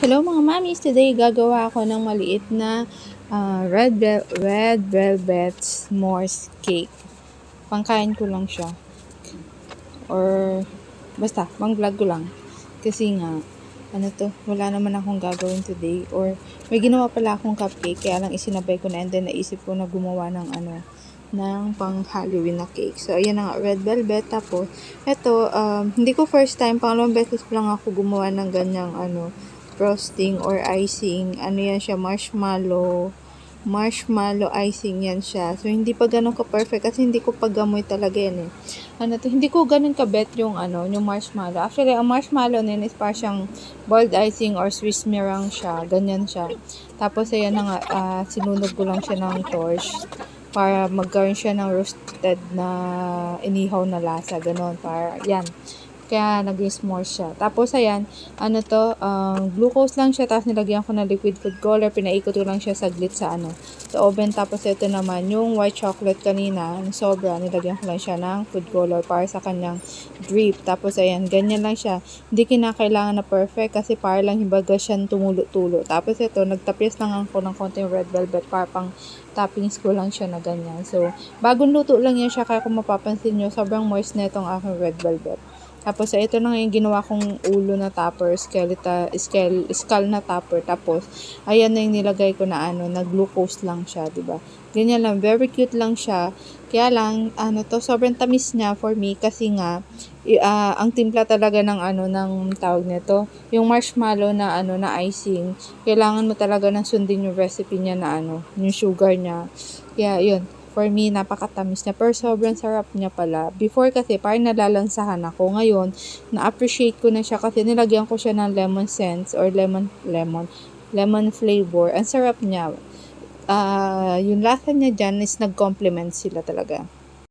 Hello mga mamis! Today gagawa ako ng maliit na red velvet s'mores cake. Pangkain ko lang siya. Or basta, pang-vlog ko lang. Kasi nga, wala naman akong gagawin today. Or may ginawa pala akong cupcake, kaya lang isinabay ko na and then naisip ko na gumawa ng ng pang Halloween na cake. So, ayan na nga, red velvet. Tapos, eto, hindi ko first time, pangalawang beses lang ako gumawa ng ganyang frosting or icing. Ano yan siya, marshmallow icing yan siya. So, hindi pa ganun ka-perfect kasi hindi ko pagamoy talaga yan eh. Hindi ko ganun kabet yung yung marshmallow. Actually, ang marshmallow na yun is parang siyang boiled icing or Swiss meringue siya. Ganyan siya. Tapos, ayan na nga, sinunog ko lang siya ng torch para magkaroon siya ng roasted na inihaw na lasa. Ganon. Para, yan. Kaya naging s'mores siya. Tapos ayan, glucose lang siya, tapos nilagyan ko ng liquid food color, pinaikot ko lang siya saglit sa oven. Tapos ito naman, yung white chocolate kanina, yung sobra, nilagyan ko lang siya ng food color para sa kanyang drip. Tapos ayan, ganyan lang siya. Hindi kinakailangan na perfect kasi para lang hibaga siyang tumulo-tulo. Tapos ito, nagtapis lang ako ng konting red velvet para pang toppings ko lang siya na ganyan. So, bagong luto lang yan siya, kaya kung mapapansin nyo, sobrang moist na itong aking red velvet. Tapos, ito na nga yung ginawa kong ulo na topper, skull na topper. Tapos, ayan na yung nilagay ko na nag-glucose lang siya, diba? Ganyan lang, very cute lang siya. Kaya lang, sobrang tamis niya for me kasi nga, ang timpla talaga ng ng tawag nito, yung marshmallow na na icing, kailangan mo talaga ng sundin yung recipe niya na yung sugar niya. Kaya, yun. For me, napakatamis niya. Pero sobrang sarap niya pala. Before kasi, parang nalalansahan ako. Ngayon, na-appreciate ko na siya kasi nilagyan ko siya ng lemon scents or lemon flavor. Ang sarap niya. Yung lasa niya dyan is nag-complement sila talaga.